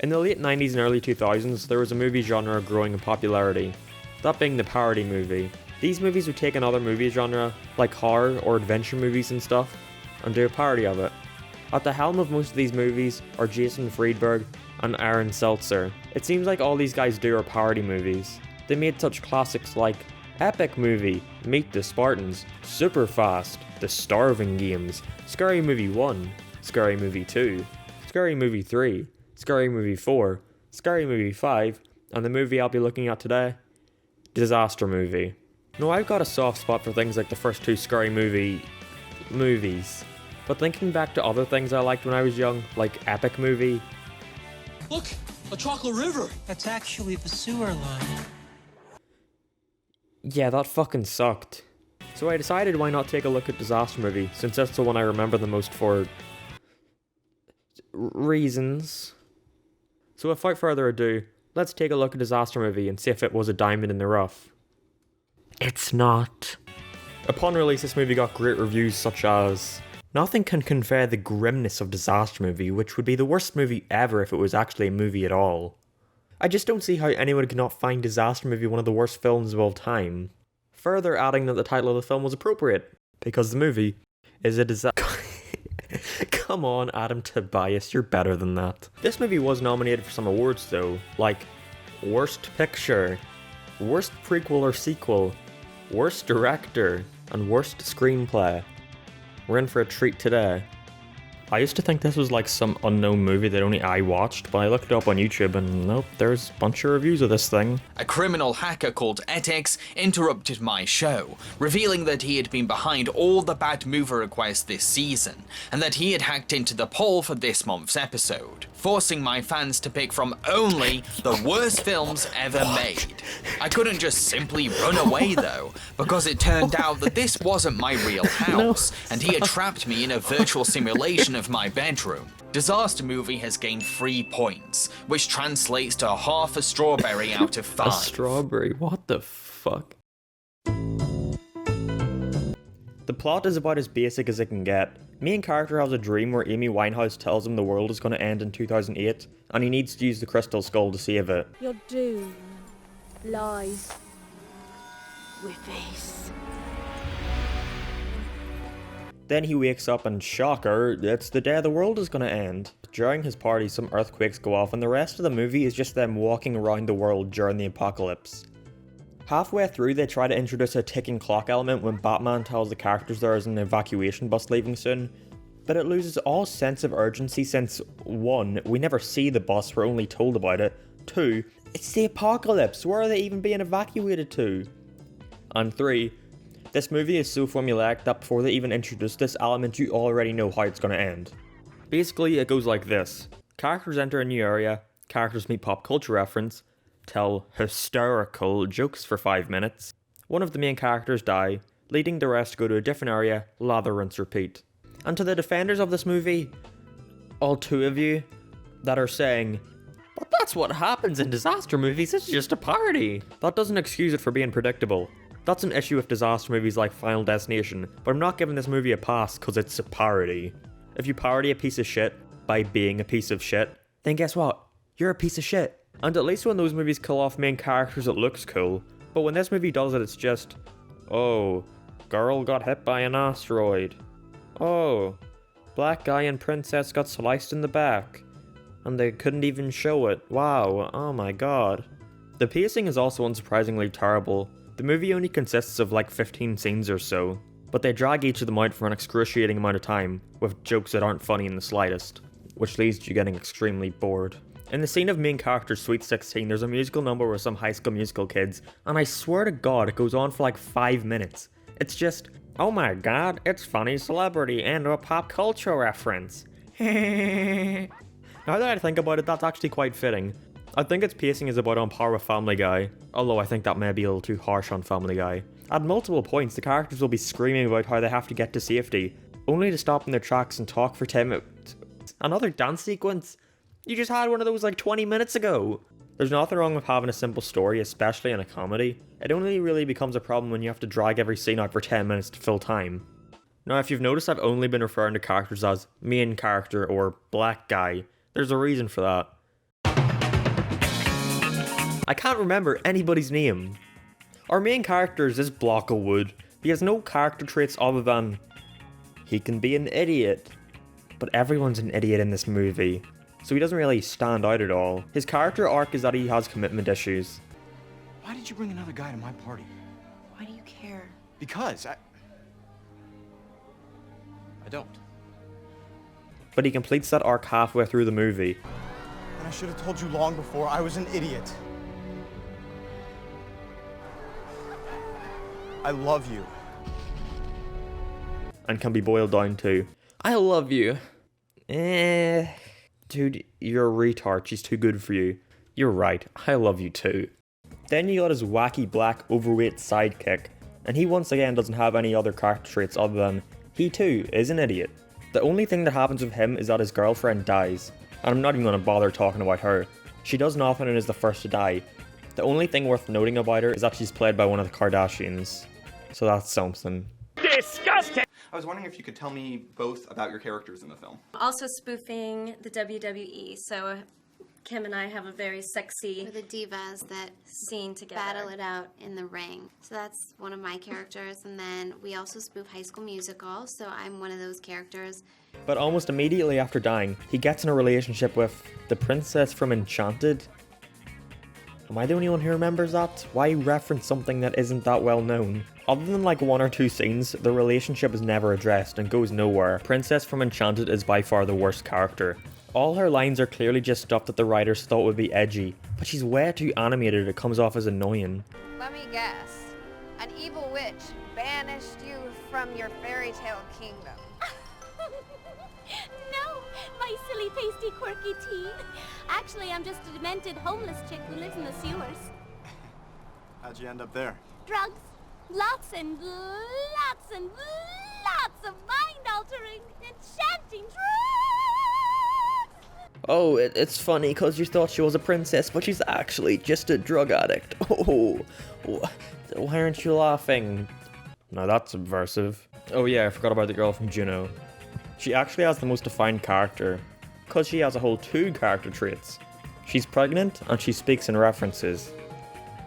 In the late 90s and early 2000s, there was a movie genre growing in popularity, that being the parody movie. These movies would take another movie genre, like horror or adventure movies and stuff, and do a parody of it. At the helm of most of these movies are Jason Friedberg and Aaron Seltzer. It seems like all these guys do are parody movies. They made such classics like Epic Movie, Meet the Spartans, Superfast, The Starving Games, Scary Movie 1, Scary Movie 2, Scary Movie 3, Scary Movie 4, Scary Movie 5, and the movie I'll be looking at today, Disaster Movie. Now, I've got a soft spot for things like the first two Scary Movie movies, but thinking back to other things I liked when I was young, like Epic Movie. Look, a chocolate river. That's actually the sewer line. Yeah, that fucking sucked. So I decided why not take a look at Disaster Movie, since that's the one I remember the most for reasons. So without further ado, let's take a look at Disaster Movie and see if it was a diamond in the rough. It's not. Upon release, this movie got great reviews such as, "Nothing can convey the grimness of Disaster Movie, which would be the worst movie ever if it was actually a movie at all. I just don't see how anyone could not find Disaster Movie one of the worst films of all time." Further adding that the title of the film was appropriate, because the movie is a disaster. Come on, Adam Tobias, you're better than that. This movie was nominated for some awards though, like Worst Picture, Worst Prequel or Sequel, Worst Director, and Worst Screenplay. We're in for a treat today. I used to think this was like some unknown movie that only I watched, but I looked it up on YouTube and nope, there's a bunch of reviews of this thing. A criminal hacker called Etix interrupted my show, revealing that he had been behind all the bad movie requests this season, and that he had hacked into the poll for this month's episode, forcing my fans to pick from only the worst films ever made. I couldn't just simply run away though, because it turned out that this wasn't my real house, and he had trapped me in a virtual simulation of my bedroom. Disaster Movie has gained 3 points, which translates to half a strawberry out of 5. A strawberry? What the fuck? The plot is about as basic as it can get. Main character has a dream where Amy Winehouse tells him the world is going to end in 2008, and he needs to use the crystal skull to save it. Your doom lies with this. Then he wakes up and shocker, it's the day the world is gonna end. During his party, some earthquakes go off and the rest of the movie is just them walking around the world during the apocalypse. Halfway through, they try to introduce a ticking clock element when Batman tells the characters there is an evacuation bus leaving soon, but it loses all sense of urgency since 1. We never see the bus, we're only told about it. 2. It's the apocalypse, where are they even being evacuated to? And 3. This movie is so formulaic that before they even introduce this element, you already know how it's going to end. Basically, it goes like this. Characters enter a new area, characters meet pop culture reference, tell hysterical jokes for 5 minutes. One of the main characters die, leading the rest to go to a different area, lather, rinse, repeat. And to the defenders of this movie, all 2 of you that are saying, "But that's what happens in disaster movies, it's just a parody," that doesn't excuse it for being predictable. That's an issue with disaster movies like Final Destination, but I'm not giving this movie a pass because it's a parody. If you parody a piece of shit by being a piece of shit, then guess what? You're a piece of shit. And at least when those movies kill off main characters it looks cool, but when this movie does it it's just, oh, girl got hit by an asteroid. Oh, black guy and princess got sliced in the back. And they couldn't even show it. Wow, oh my god. The pacing is also unsurprisingly terrible. The movie only consists of like 15 scenes or so, but they drag each of them out for an excruciating amount of time, with jokes that aren't funny in the slightest, which leads to you getting extremely bored. In the scene of main character's Sweet 16, there's a musical number with some High School Musical kids, and I swear to god it goes on for like 5 minutes. It's just, oh my god, it's funny celebrity and a pop culture reference. Now that I think about it, that's actually quite fitting. I think its pacing is about on par with Family Guy, although I think that may be a little too harsh on Family Guy. At multiple points, the characters will be screaming about how they have to get to safety, only to stop in their tracks and talk for 10 minutes. Another dance sequence? You just had one of those like 20 minutes ago! There's nothing wrong with having a simple story, especially in a comedy. It only really becomes a problem when you have to drag every scene out for 10 minutes to fill time. Now, if you've noticed, I've only been referring to characters as main character or black guy. There's a reason for that. I can't remember anybody's name. Our main character is this block of wood. He has no character traits other than he can be an idiot. But everyone's an idiot in this movie, so he doesn't really stand out at all. His character arc is that he has commitment issues. Why did you bring another guy to my party? Why do you care? Because I don't. But he completes that arc halfway through the movie. And I should have told you long before I was an idiot. I love you. And can be boiled down to, I love you. Dude, you're a retard. She's too good for you. You're right. I love you too. Then you got his wacky black overweight sidekick. And he once again doesn't have any other character traits other than he too is an idiot. The only thing that happens with him is that his girlfriend dies. And I'm not even going to bother talking about her. She does nothing and is the first to die. The only thing worth noting about her is that she's played by one of the Kardashians. So that's something. Disgusting! I was wondering if you could tell me both about your characters in the film. Also spoofing the WWE, so Kim and I have a very sexy For the divas that scene together. battle it out in the ring. So that's one of my characters, and then we also spoof High School Musical, so I'm one of those characters. But almost immediately after dying, he gets in a relationship with the princess from Enchanted. Am I the only one who remembers that? Why reference something that isn't that well known? Other than like one or two scenes, the relationship is never addressed and goes nowhere. Princess from Enchanted is by far the worst character. All her lines are clearly just stuff that the writers thought would be edgy, but she's way too animated it comes off as annoying. Let me guess. An evil witch banished you from your fairy tale kingdom. No, my silly, pasty, quirky teen. Actually, I'm just a demented homeless chick who lives in the sewers. How'd you end up there? Drugs. Lots and lots and lots of mind-altering, enchanting drugs! Oh, it's funny because you thought she was a princess, but she's actually just a drug addict. Oh, why aren't you laughing? Now that's subversive. Oh yeah, I forgot about the girl from Juno. She actually has the most defined character, because she has a whole 2 character traits. She's pregnant and she speaks in references.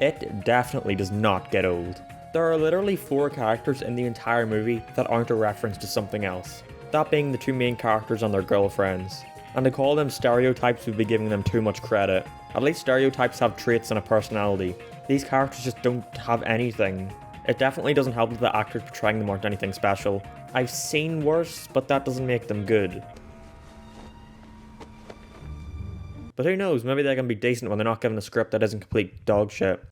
It definitely does not get old. There are literally 4 characters in the entire movie that aren't a reference to something else. That being the 2 main characters and their girlfriends. And to call them stereotypes would be giving them too much credit. At least stereotypes have traits and a personality. These characters just don't have anything. It definitely doesn't help that the actors portraying them aren't anything special. I've seen worse, but that doesn't make them good. But who knows, maybe they can be decent when they're not given a script that isn't complete dog shit.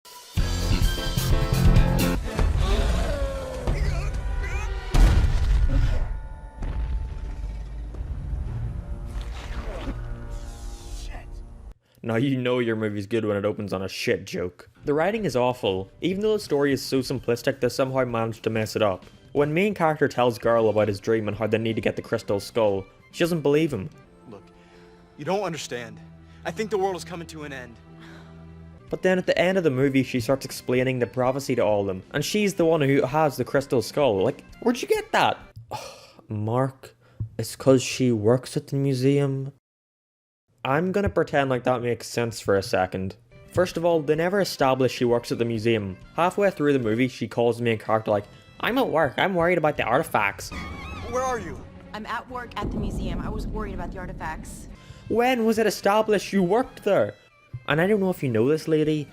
Now you know your movie's good when it opens on a shit joke. The writing is awful. Even though the story is so simplistic, they somehow managed to mess it up. When main character tells girl about his dream and how they need to get the crystal skull, she doesn't believe him. Look, you don't understand. I think the world is coming to an end. But then at the end of the movie, she starts explaining the prophecy to all of them, and she's the one who has the crystal skull. Like, where'd you get that? Mark, it's cause she works at the museum. I'm gonna pretend like that makes sense for a second. First of all, they never establish she works at the museum. Halfway through the movie, she calls the main character like, I'm at work, I'm worried about the artifacts. Where are you? I'm at work at the museum. I was worried about the artifacts. When was it established you worked there? And I don't know if you know this, lady.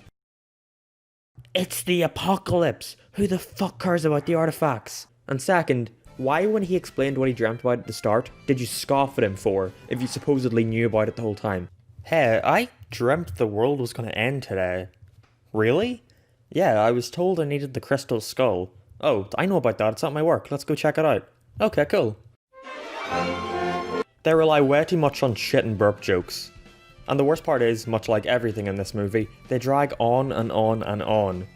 It's the apocalypse. Who the fuck cares about the artifacts? And second, why when he explained what he dreamt about at the start, did you scoff at him for, if you supposedly knew about it the whole time? Hey, I dreamt the world was gonna end today. Really? Yeah, I was told I needed the crystal skull. Oh, I know about that, it's at my work, let's go check it out. Okay, cool. They rely way too much on shit and burp jokes. And the worst part is, much like everything in this movie, they drag on and on and on.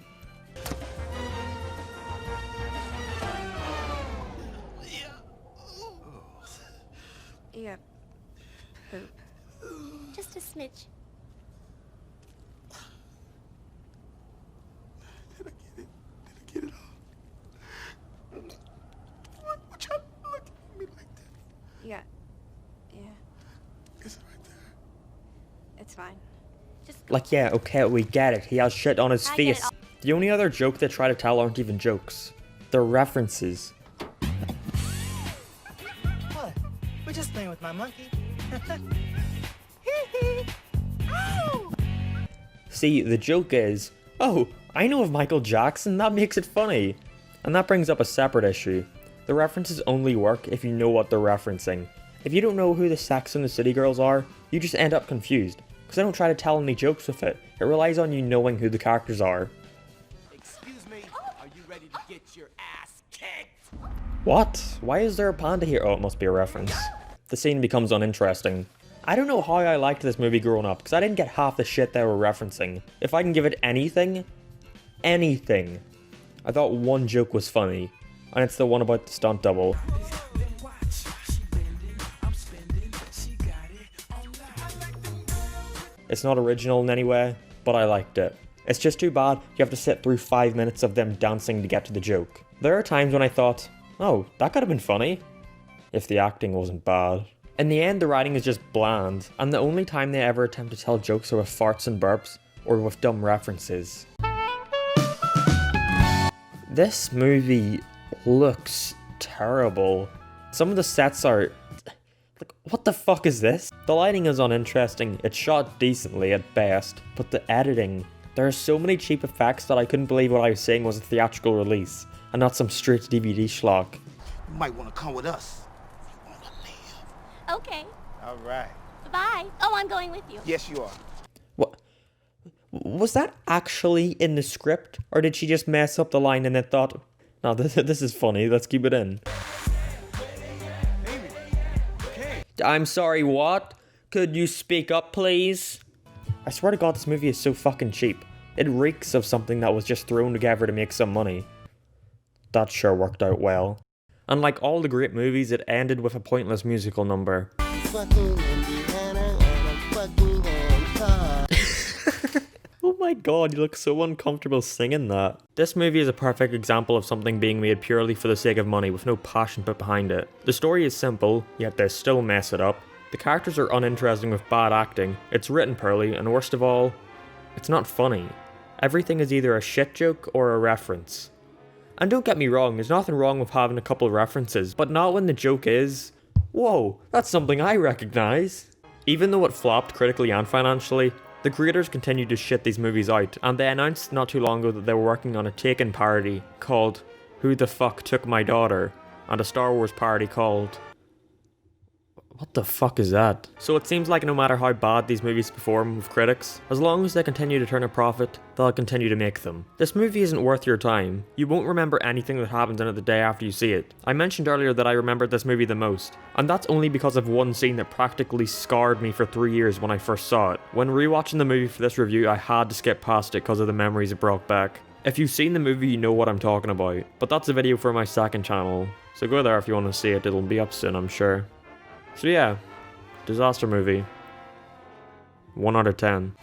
Yeah. Poop. Just a smidge. Did I get it all? What y'all look at me like that? Yeah. Yeah. Is it right there? It's fine. Like, yeah, okay, we get it. He has shit on his I get it. face. The only other joke they try to tell aren't even jokes. They're references. What? We're just playing with my monkey. See, the joke is, oh, I know of Michael Jackson, that makes it funny. And that brings up a separate issue. The references only work if you know what they're referencing. If you don't know who the Sex and the City girls are, you just end up confused. Because they don't try to tell any jokes with it. It relies on you knowing who the characters are. Excuse me, are you ready to get your ass kicked? What? Why is there a panda here? Oh, it must be a reference. The scene becomes uninteresting. I don't know how I liked this movie growing up, because I didn't get half the shit they were referencing. If I can give it anything, I thought one joke was funny, and it's the one about the stunt double. It's not original in any way, but I liked it. It's just too bad you have to sit through 5 minutes of them dancing to get to the joke. There are times when I thought, oh, that could have been funny, if the acting wasn't bad. In the end, the writing is just bland, and the only time they ever attempt to tell jokes are with farts and burps, or with dumb references. This movie looks terrible. Some of the sets are... like, what the fuck is this? The lighting is uninteresting, it's shot decently at best, but the editing... there are so many cheap effects that I couldn't believe what I was saying was a theatrical release, and not some straight DVD schlock. You might want to come with us. Okay. All right. Bye. Oh, I'm going with you. Yes, you are. What? Was that actually in the script? Or did she just mess up the line and then thought, no, this is funny, let's keep it in? I'm sorry, what? Could you speak up, please? I swear to God, this movie is so fucking cheap. It reeks of something that was just thrown together to make some money. That sure worked out well. Unlike all the great movies, it ended with a pointless musical number. Oh my god, you look so uncomfortable singing that. This movie is a perfect example of something being made purely for the sake of money with no passion put behind it. The story is simple, yet they still mess it up. The characters are uninteresting with bad acting, it's written poorly, and worst of all, it's not funny. Everything is either a shit joke or a reference. And don't get me wrong, there's nothing wrong with having a couple of references, but not when the joke is, whoa, that's something I recognize. Even though it flopped critically and financially, the creators continued to shit these movies out, and they announced not too long ago that they were working on a Taken parody called Who the Fuck Took My Daughter, and a Star Wars parody called... what the fuck is that? So it seems like no matter how bad these movies perform with critics, as long as they continue to turn a profit, they'll continue to make them. This movie isn't worth your time. You won't remember anything that happens in it the day after you see it. I mentioned earlier that I remembered this movie the most, and that's only because of one scene that practically scarred me for 3 years when I first saw it. When rewatching the movie for this review, I had to skip past it because of the memories it brought back. If you've seen the movie, you know what I'm talking about, but that's a video for my second channel, so go there if you want to see it, it'll be up soon, I'm sure. So yeah, disaster movie. 1 out of 10.